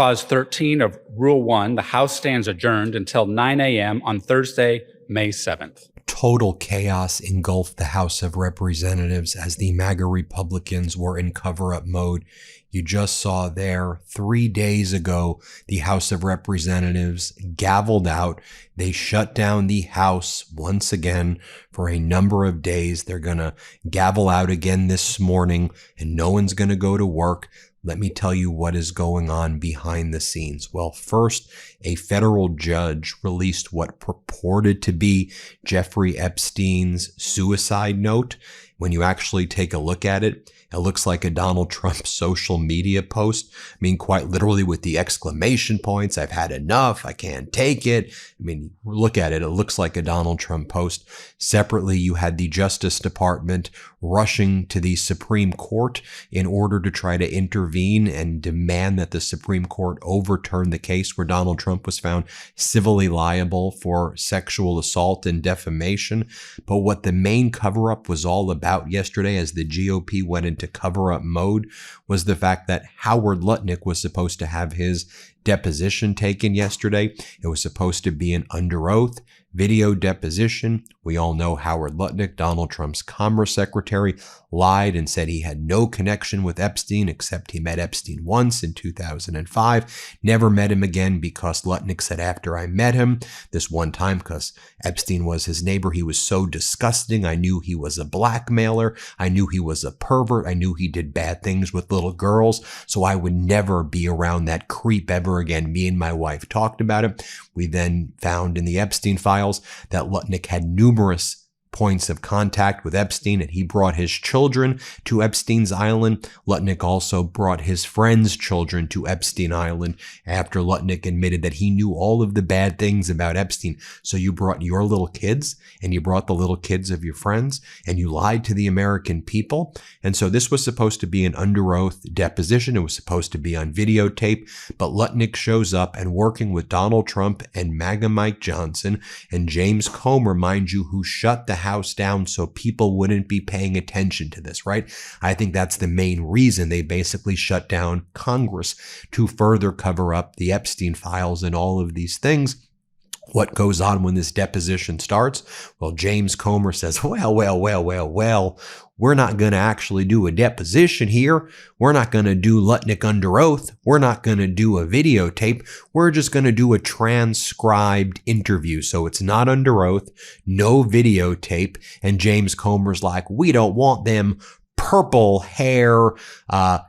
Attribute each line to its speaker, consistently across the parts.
Speaker 1: Clause 13 of Rule 1, the House stands adjourned until 9 a.m. on Thursday, May 7th.
Speaker 2: Total chaos engulfed the House of Representatives as the MAGA Republicans were in cover-up mode. You just saw there 3 days ago, the House of Representatives gavelled out. They shut down the House once again for a number of days. They're going to gavel out again this morning, and no one's going to go to work. Let me tell you what is going on behind the scenes. Well, first, a federal judge released what purported to be Jeffrey Epstein's suicide note. When you actually take a look at it, it looks like a Donald Trump social media post. I mean, quite literally with the exclamation points, "I've had enough, I can't take it." I mean, look at it. It looks like a Donald Trump post. Separately, you had the Justice Department rushing to the Supreme Court in order to try to intervene and demand that the Supreme Court overturn the case where Donald Trump was found civilly liable for sexual assault and defamation. But what the main cover-up was all about yesterday as the GOP went into cover-up mode was the fact that Howard Lutnik was supposed to have his deposition taken yesterday. It was supposed to be an under oath video deposition. We all know Howard Lutnik, Donald Trump's Commerce Secretary, lied and said he had no connection with Epstein except he met Epstein once in 2005. Never met him again because Lutnik said after I met him this one time, because Epstein was his neighbor, he was so disgusting. I knew he was a blackmailer. I knew he was a pervert. I knew he did bad things with little girls. So I would never be around that creep ever again. Me and my wife talked about it. We then found in the Epstein files that Lutnik had numerous points of contact with Epstein, and he brought his children to Epstein's Island. Lutnik also brought his friends' children to Epstein Island after Lutnik admitted that he knew all of the bad things about Epstein. So you brought your little kids and you brought the little kids of your friends and you lied to the American people. And so this was supposed to be an under oath deposition. It was supposed to be on videotape, but Lutnik shows up and working with Donald Trump and MAGA Mike Johnson and James Comer, mind you, who shut the House down so people wouldn't be paying attention to this, right? I think that's the main reason they basically shut down Congress, to further cover up the Epstein files and all of these things. What goes on when this deposition starts? Well, James Comer says, well, we're not going to actually do a deposition here. We're not going to do Lutnik under oath. We're not going to do a videotape. We're just going to do a transcribed interview. So it's not under oath, no videotape. And James Comer's like, we don't want them purple hair,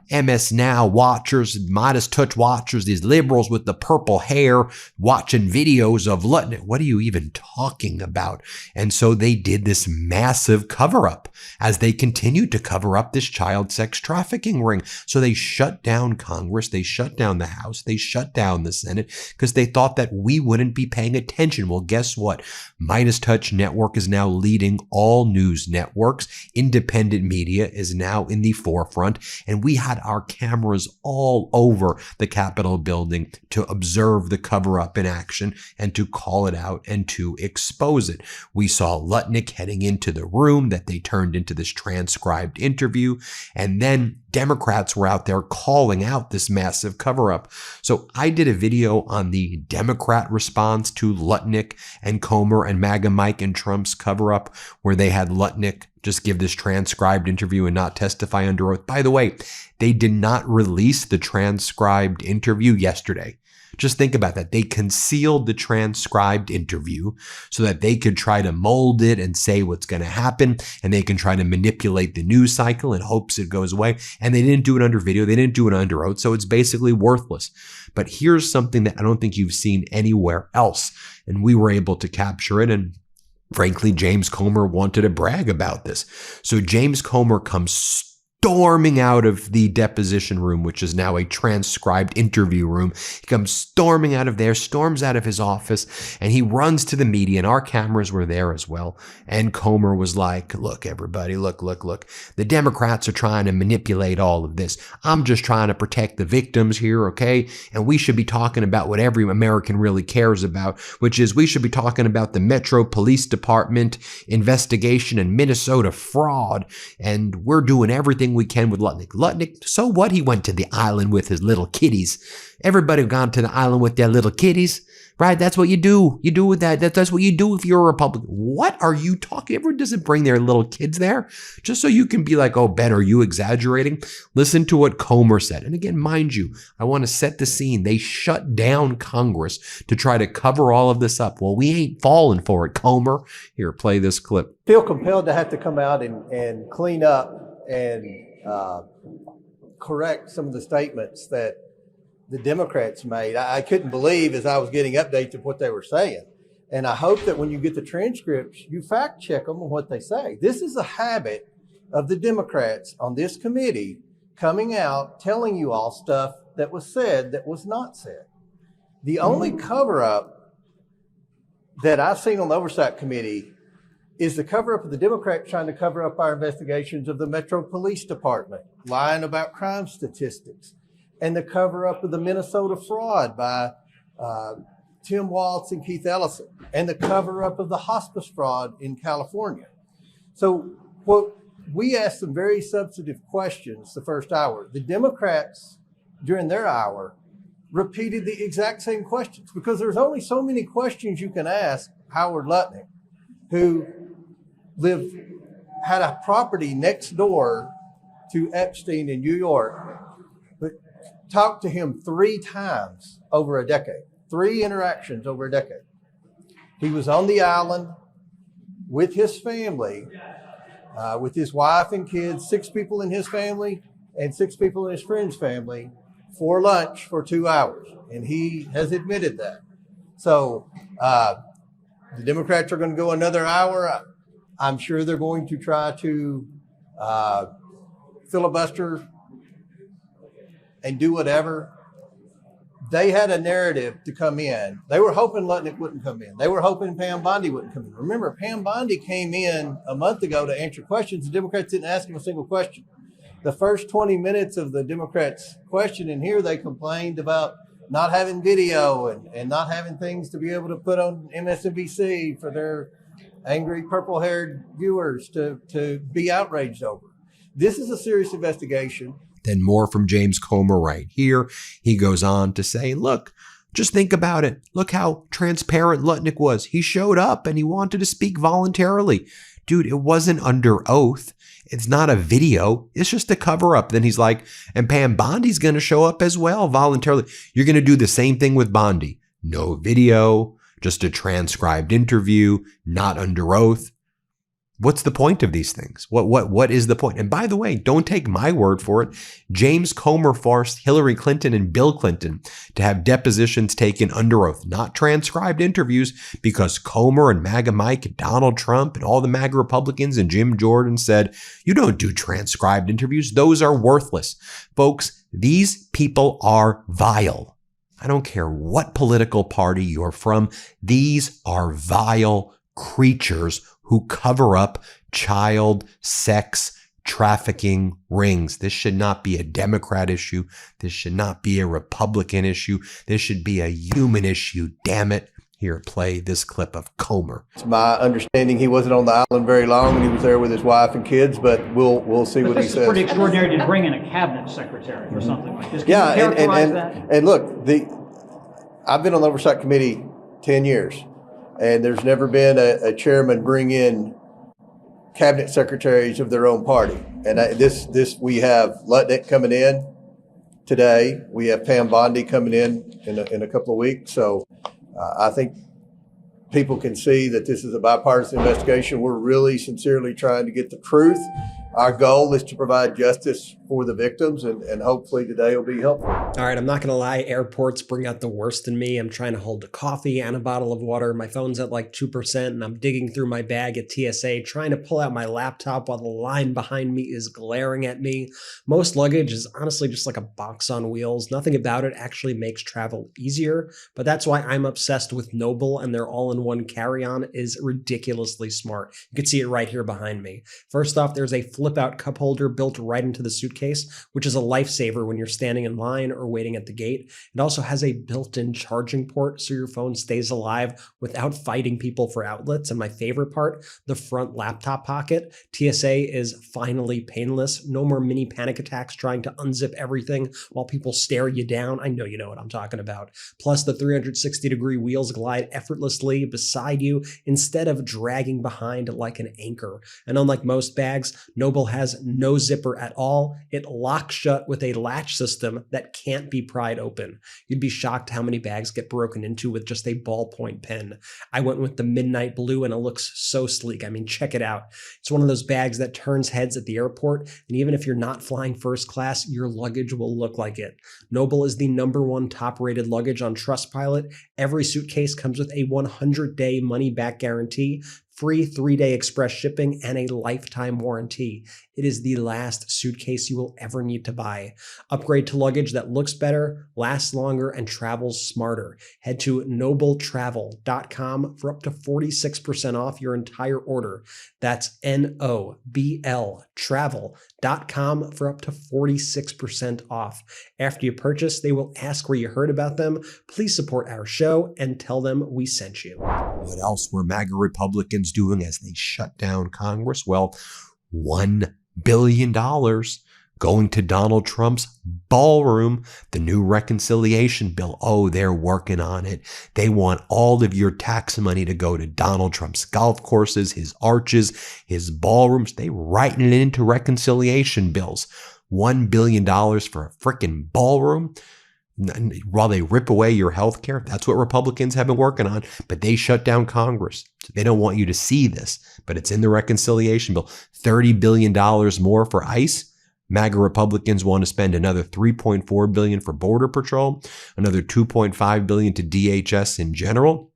Speaker 2: MS Now watchers, MeidasTouch watchers, these liberals with the purple hair watching videos of Lutnik. What are you even talking about? And so they did this massive cover up as they continued to cover up this child sex trafficking ring. So they shut down Congress. They shut down the House. They shut down the Senate because they thought that we wouldn't be paying attention. Well, guess what? MeidasTouch Network is now leading all news networks. Independent media is now in the forefront, and we had our cameras all over the Capitol building to observe the cover-up in action and to call it out and to expose it. We saw Lutnik heading into the room that they turned into this transcribed interview, and then Democrats were out there calling out this massive cover-up. So I did a video on the Democrat response to Lutnik and Comer and MAGA Mike and Trump's cover-up, where they had Lutnik just give this transcribed interview and not testify under oath. By the way, they did not release the transcribed interview yesterday. Just think about that. They concealed the transcribed interview so that they could try to mold it and say what's going to happen, and they can try to manipulate the news cycle in hopes it goes away. And they didn't do it under video. They didn't do it under oath. So it's basically worthless. But here's something that I don't think you've seen anywhere else. And we were able to capture it. And frankly, James Comer wanted to brag about this. So James Comer comes storming out of the deposition room, which is now a transcribed interview room. He comes storming out of there, storms out of his office, and he runs to the media, and our cameras were there as well. And Comer was like, look, everybody, look. The Democrats are trying to manipulate all of this. I'm just trying to protect the victims here, okay? And we should be talking about what every American really cares about, which is we should be talking about the Metro Police Department investigation and Minnesota fraud, and we're doing everything everything we can with Lutnik. Lutnik, so what? He went to the island with his little kitties. Everybody gone to the island with their little kitties, right? That's what you do. You do with that. That's what you do if you're a Republican. What are you talking? Everyone doesn't bring their little kids there just so you can be like, oh, Ben, are you exaggerating? Listen to what Comer said. And again, mind you, I want to set the scene. They shut down Congress to try to cover all of this up. Well, we ain't falling for it, Comer. Here, play this clip.
Speaker 3: Feel compelled to have to come out and clean up and correct some of the statements that the Democrats made. I couldn't believe as I was getting updates of what they were saying. And I hope that when you get the transcripts, you fact check them on what they say. This is a habit of the Democrats on this committee coming out, telling you all stuff that was said that was not said. The only cover up that I've seen on the Oversight Committee is the cover up of the Democrats trying to cover up our investigations of the Metro Police Department, lying about crime statistics, and the cover up of the Minnesota fraud by Tim Waltz and Keith Ellison, and the cover up of the hospice fraud in California. So what we asked some very substantive questions the first hour. The Democrats, during their hour, repeated the exact same questions because there's only so many questions you can ask Howard Lutnik, who had a property next door to Epstein in New York, but talked to him 3 times over a decade, 3 interactions over a decade. He was on the island with his family, with his wife and kids, 6 people in his family and 6 people in his friend's family for lunch for 2 hours. And he has admitted that. So the Democrats are going to go another hour. I'm sure they're going to try to filibuster and do whatever. They had a narrative to come in. They were hoping Lutnik wouldn't come in. They were hoping Pam Bondi wouldn't come in. Remember, Pam Bondi came in a month ago to answer questions. The Democrats didn't ask him a single question. The first 20 minutes of the Democrats' question in here, they complained about not having video and not having things to be able to put on MSNBC for their angry purple-haired viewers to be outraged over. This is a serious investigation.
Speaker 2: Then more from James Comer right here. He goes on to say, look, just think about it. Look how transparent Lutnik was. He showed up and he wanted to speak voluntarily. Dude, it wasn't under oath. It's not a video. It's just a cover up. Then he's like, and Pam Bondi's going to show up as well voluntarily. You're going to do the same thing with Bondi. No video, just a transcribed interview, not under oath. What's the point of these things? What is the point? And by the way, don't take my word for it. James Comer forced Hillary Clinton and Bill Clinton to have depositions taken under oath, not transcribed interviews, because Comer and MAGA Mike and Donald Trump and all the MAGA Republicans and Jim Jordan said, you don't do transcribed interviews. Those are worthless. Folks, these people are vile. I don't care what political party you're from. These are vile creatures who cover up child sex trafficking rings. This should not be a Democrat issue. This should not be a Republican issue. This should be a human issue. Damn it. Here, play this clip of Comer.
Speaker 3: It's my understanding he wasn't on the island very long and he was there with his wife and kids, but we'll see what he says.
Speaker 4: It's pretty extraordinary to bring in a cabinet secretary or something like this. Can you characterize that?
Speaker 3: And look, I've been on the Oversight Committee 10 years. And there's never been a chairman bring in cabinet secretaries of their own party. And we have Lutnik coming in today. We have Pam Bondi coming in a couple of weeks. So I think people can see that this is a bipartisan investigation. We're really sincerely trying to get the truth. Our goal is to provide justice for the victims, and hopefully today will be helpful.
Speaker 5: All right, I'm not going to lie. Airports bring out the worst in me. I'm trying to hold a coffee and a bottle of water. My phone's at like 2%, and I'm digging through my bag at TSA, trying to pull out my laptop while the line behind me is glaring at me. Most luggage is honestly just like a box on wheels. Nothing about it actually makes travel easier, but that's why I'm obsessed with Noble, and their all-in-one carry-on is ridiculously smart. You can see it right here behind me. First off, there's a flip-out cup holder built right into the suitcase, which is a lifesaver when you're standing in line or waiting at the gate. It also has a built-in charging port so your phone stays alive without fighting people for outlets. And my favorite part, the front laptop pocket. TSA is finally painless. No more mini panic attacks trying to unzip everything while people stare you down. I know you know what I'm talking about. Plus, the 360-degree wheels glide effortlessly beside you instead of dragging behind like an anchor. And unlike most bags, Noble has no zipper at all. It locks shut with a latch system that can't be pried open. You'd be shocked how many bags get broken into with just a ballpoint pen. I went with the midnight blue and it looks so sleek. I mean, check it out. It's one of those bags that turns heads at the airport, and even if you're not flying first class, your luggage will look like it. Noble is the #1 top-rated luggage on Trustpilot. Every suitcase comes with a 100-day money-back guarantee, free 3-day express shipping, and a lifetime warranty. It is the last suitcase you will ever need to buy. Upgrade to luggage that looks better, lasts longer, and travels smarter. Head to nobletravel.com for up to 46% off your entire order. That's NOBL travel.com for up to 46% off. After you purchase, they will ask where you heard about them. Please support our show and tell them we sent you.
Speaker 2: What else were MAGA Republicans doing as they shut down Congress? Well, $1 billion going to Donald Trump's ballroom, the new reconciliation bill. Oh, they're working on it. They want all of your tax money to go to Donald Trump's golf courses, his arches, his ballrooms. They writing it into reconciliation bills. $1 billion for a freaking ballroom. While they rip away your health care, that's what Republicans have been working on, but they shut down Congress. They don't want you to see this, but it's in the reconciliation bill. $30 billion more for ICE. MAGA Republicans want to spend another $3.4 billion for Border Patrol, another $2.5 billion to DHS in general.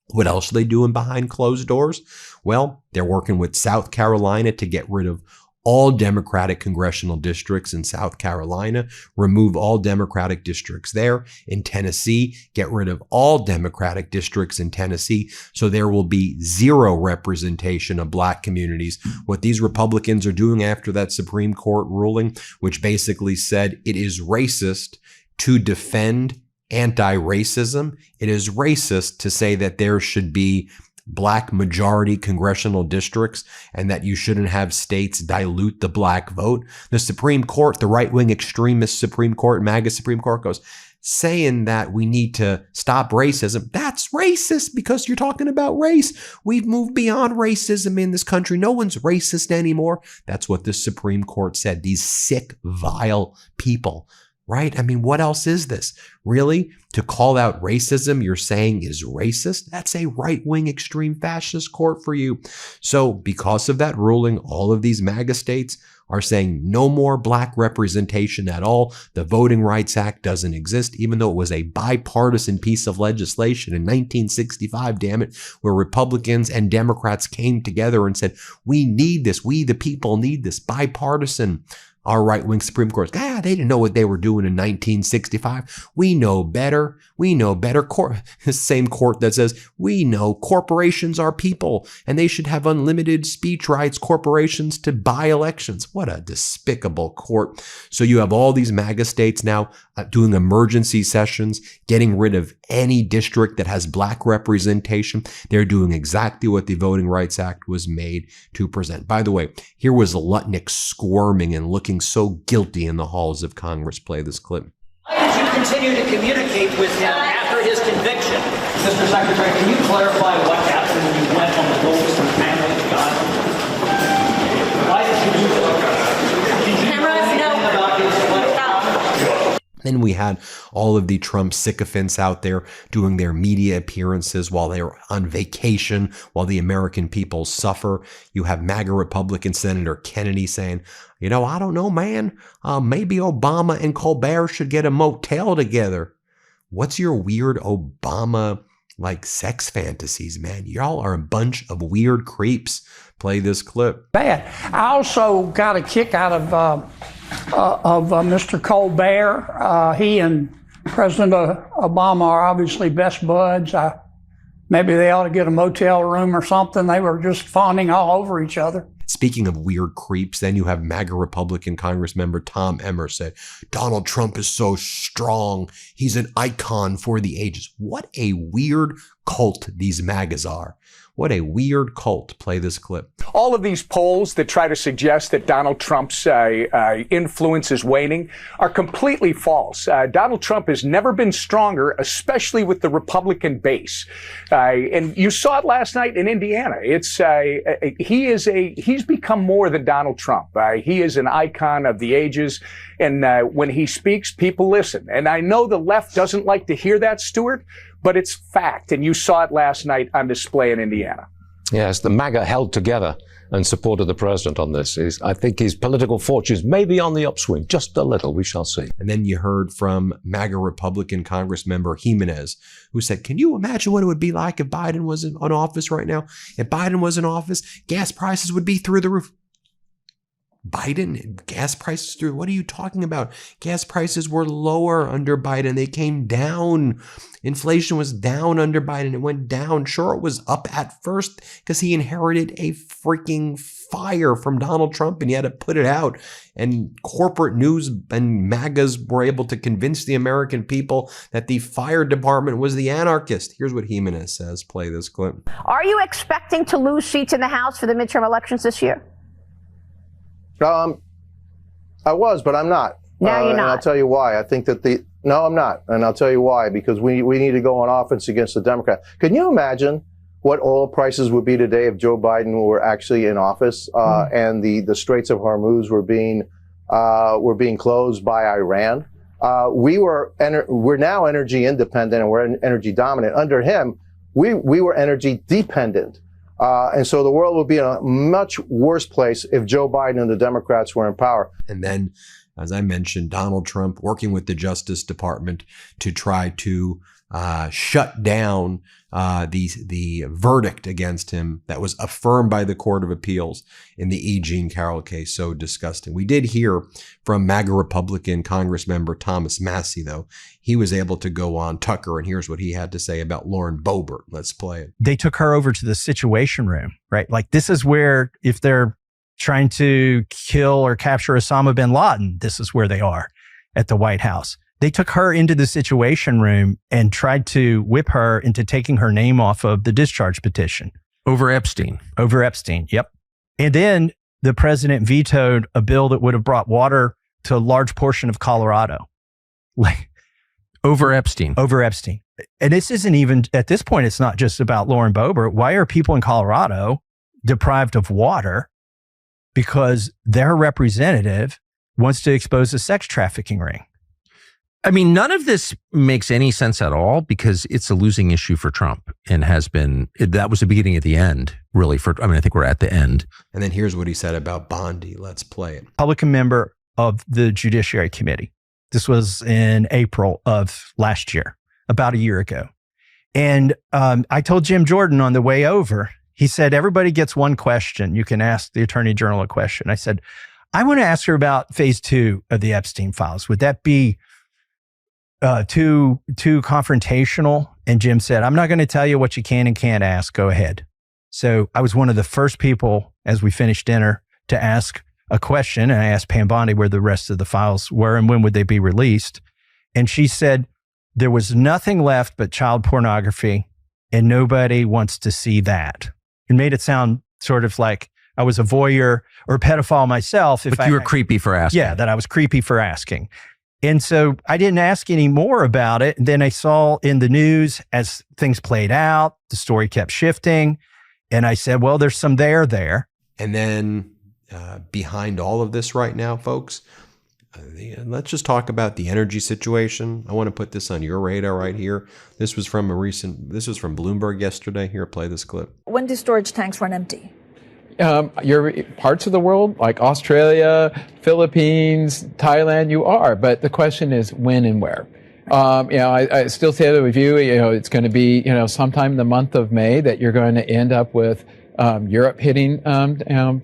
Speaker 2: What else are they doing behind closed doors? Well, they're working with South Carolina to get rid of all Democratic congressional districts in South Carolina, remove all Democratic districts there. In Tennessee, get rid of all Democratic districts in Tennessee, so there will be zero representation of black communities. What these Republicans are doing after that Supreme Court ruling, which basically said it is racist to defend anti-racism, it is racist to say that there should be black majority congressional districts and that you shouldn't have states dilute the black vote. The Supreme Court, the right-wing extremist Supreme Court, MAGA Supreme Court goes, saying that we need to stop racism. That's racist because you're talking about race. We've moved beyond racism in this country. No one's racist anymore. That's what the Supreme Court said. These sick, vile people. Right? I mean, what else is this? Really? To call out racism you're saying is racist? That's a right-wing extreme fascist court for you. So because of that ruling, all of these MAGA states are saying no more black representation at all. The Voting Rights Act doesn't exist, even though it was a bipartisan piece of legislation in 1965, damn it, where Republicans and Democrats came together and said, we need this. We, the people, need this. Bipartisan. Our right-wing Supreme Court, they didn't know what they were doing in 1965. We know better. We know better. The same court that says, we know corporations are people and they should have unlimited speech rights, corporations to buy elections. What a despicable court. So you have all these MAGA states now doing emergency sessions, getting rid of any district that has black representation. They're doing exactly what the Voting Rights Act was made to present. By the way, here was Lutnik squirming and looking so guilty in the halls of Congress. Play this clip.
Speaker 6: Why did you continue to communicate with him after his conviction?
Speaker 4: Mr. Secretary, can you clarify what happened when you went on the Goldstein family to God? Why did you do that? Did you know anything about his life?
Speaker 2: Then we had all of the Trump sycophants out there doing their media appearances while they were on vacation, while the American people suffer. You have MAGA Republican Senator Kennedy saying, I don't know, man, maybe Obama and Colbert should get a motel together. What's your weird Obama sex fantasies, man? Y'all are a bunch of weird creeps. Play this clip.
Speaker 7: Bad. I also got a kick out of Mr. Colbert. He and President Obama are obviously best buds. Maybe they ought to get a motel room or something. They were just fawning all over each other.
Speaker 2: Speaking of weird creeps, then you have MAGA Republican Congress member Tom Emmer said, Donald Trump is so strong. He's an icon for the ages. What a weird cult these MAGAs are. What a weird cult. Play this clip.
Speaker 8: All of these polls that try to suggest that Donald Trump's influence is waning are completely false. Donald Trump has never been stronger, especially with the Republican base. And you saw it last night in Indiana. He's become more than Donald Trump. He is an icon of the ages. And when he speaks, people listen. And I know the left doesn't like to hear that, Stuart, but it's fact. And you saw it last night on display in Indiana.
Speaker 9: Yes, the MAGA held together and supported the president on this. I think his political fortunes may be on the upswing, just a little. We shall see.
Speaker 2: And then you heard from MAGA Republican Congress member Jimenez, who said, can you imagine what it would be like if Biden was in office right now? If Biden was in office, gas prices would be through the roof. Biden, gas prices through, what are you talking about? Gas prices were lower under Biden. They came down. Inflation was down under Biden. It went down. Sure, it was up at first because he inherited a freaking fire from Donald Trump and he had to put it out. And corporate news and MAGAs were able to convince the American people that the fire department was the anarchist. Here's what Jimenez says. Play this clip.
Speaker 10: Are you expecting to lose seats in the House for the midterm elections this year?
Speaker 3: I was, but I'm not.
Speaker 10: Now you're not.
Speaker 3: And I'll tell you why. I think that no, I'm not. And I'll tell you why, because we need to go on offense against the Democrats. Can you imagine what oil prices would be today if Joe Biden were actually in office, and the Straits of Hormuz were being closed by Iran? We're now energy independent and we're energy dominant. Under him, we were energy dependent. And so the world would be in a much worse place if Joe Biden and the Democrats were in power.
Speaker 2: And then, as I mentioned, Donald Trump working with the Justice Department to try to shut down the verdict against him that was affirmed by the Court of Appeals in the E. Jean Carroll case. So disgusting. We did hear from MAGA Republican Congress member Thomas Massie, though. He was able to go on Tucker, and here's what he had to say about Lauren Boebert. Let's play it.
Speaker 11: They took her over to the Situation Room, right? Like, this is where, if they're trying to kill or capture Osama bin Laden, this is where they are at the White House. They took her into the Situation Room and tried to whip her into taking her name off of the discharge petition.
Speaker 12: Over Epstein.
Speaker 11: Over Epstein, yep. And then the president vetoed a bill that would have brought water to a large portion of Colorado. Like,
Speaker 12: over Epstein.
Speaker 11: Over Epstein. And this isn't even, at this point, it's not just about Lauren Boebert. Why are people in Colorado deprived of water? Because their representative wants to expose a sex trafficking ring.
Speaker 12: I mean, none of this makes any sense at all because it's a losing issue for Trump and has been. That was the beginning of the end, really. I think we're at the end.
Speaker 2: And then here's what he said about Bondi. Let's play it.
Speaker 11: Republican member of the Judiciary Committee. This was in April of last year, about a year ago. And I told Jim Jordan on the way over, he said, everybody gets one question. You can ask the Attorney General a question. I said, I want to ask her about phase 2 of the Epstein files. Would that be too confrontational? And Jim said, I'm not going to tell you what you can and can't ask. Go ahead. So I was one of the first people as we finished dinner to ask a question. And I asked Pam Bondi where the rest of the files were and when would they be released. And she said, there was nothing left but child pornography and nobody wants to see that. It made it sound sort of like I was a voyeur or a pedophile myself.
Speaker 12: But you were creepy for asking.
Speaker 11: Yeah, that I was creepy for asking. And so I didn't ask any more about it. And then I saw in the news as things played out, the story kept shifting. And I said, well, there's some there.
Speaker 2: And then behind all of this right now, folks, let's just talk about the energy situation. I want to put this on your radar right here. This was from Bloomberg yesterday. Here, play this clip.
Speaker 13: When do storage tanks run empty?
Speaker 14: Your parts of the world, like Australia, Philippines, Thailand, you are. But the question is when and where. I still say that with you, it's going to be, sometime in the month of May that you're going to end up with Europe hitting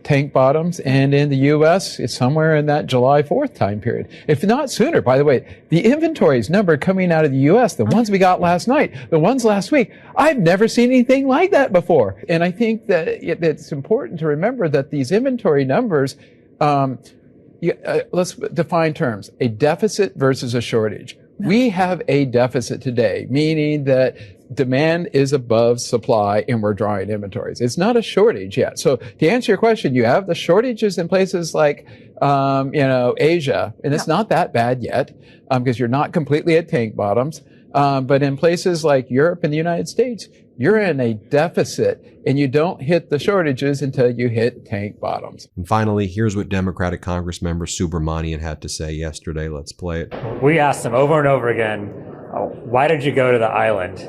Speaker 14: tank bottoms, and in the U.S., it's somewhere in that July 4th time period. If not sooner, by the way, the inventories number coming out of the U.S., the ones we got last night, the ones last week, I've never seen anything like that before. And I think that it's important to remember that these inventory numbers, let's define terms, a deficit versus a shortage. We have a deficit today, meaning that demand is above supply and we're drawing inventories. It's not a shortage yet. So to answer your question, you have the shortages in places like, Asia, and it's not that bad yet, because you're not completely at tank bottoms. But in places like Europe and the United States, you're in a deficit and you don't hit the shortages until you hit tank bottoms.
Speaker 2: And finally, here's what Democratic Congressmember Subramanian had to say yesterday. Let's play it.
Speaker 15: We asked him over and over again, why did you go to the island?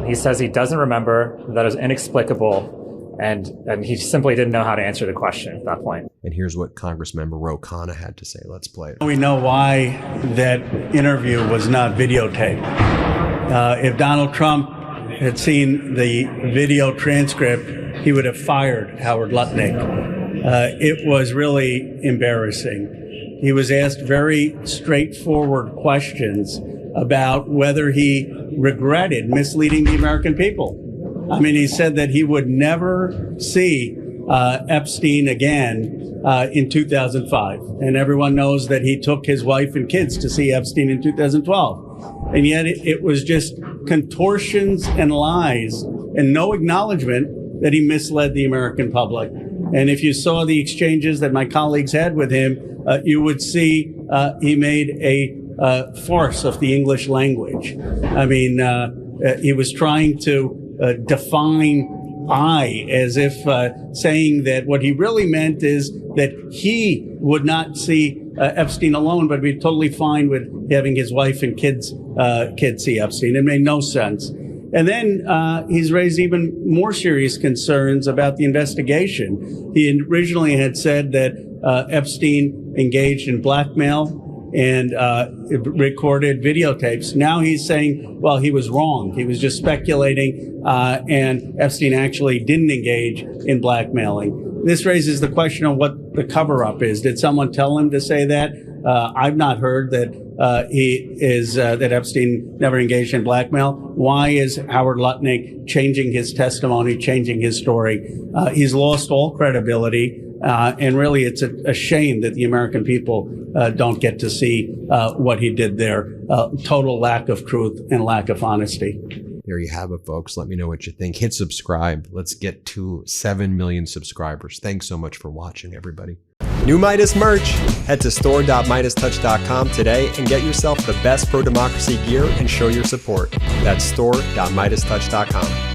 Speaker 15: He says he doesn't remember, that it was inexplicable, and he simply didn't know how to answer the question at that point.
Speaker 2: And here's what Congressmember Ro Khanna had to say. Let's play it.
Speaker 16: We know why that interview was not videotaped. If Donald Trump had seen the video transcript, he would have fired Howard Lutnik. It was really embarrassing. He was asked very straightforward questions about whether he regretted misleading the American people. I mean, he said that he would never see Epstein again in 2005. And everyone knows that he took his wife and kids to see Epstein in 2012. And yet it was just contortions and lies and no acknowledgement that he misled the American public. And if you saw the exchanges that my colleagues had with him, you would see he made a farce of the English language. I mean, he was trying to define I as if saying that what he really meant is that he would not see Epstein alone, but be totally fine with having his wife and kids see Epstein. It made no sense. And then he's raised even more serious concerns about the investigation. He originally had said that Epstein engaged in blackmail and recorded videotapes. Now he's saying, well, he was wrong. He was just speculating, and Epstein actually didn't engage in blackmailing. This raises the question of what the cover-up is. Did someone tell him to say that? I've not heard that that Epstein never engaged in blackmail. Why is Howard Lutnik changing his testimony, changing his story? He's lost all credibility. And really, it's a shame that the American people don't get to see what he did there. Total lack of truth and lack of honesty.
Speaker 2: There you have it, folks. Let me know what you think. Hit subscribe. Let's get to 7 million subscribers. Thanks so much for watching, everybody. New Meidas merch. Head to store.MeidasTouch.com today and get yourself the best pro-democracy gear and show your support. That's store.MeidasTouch.com.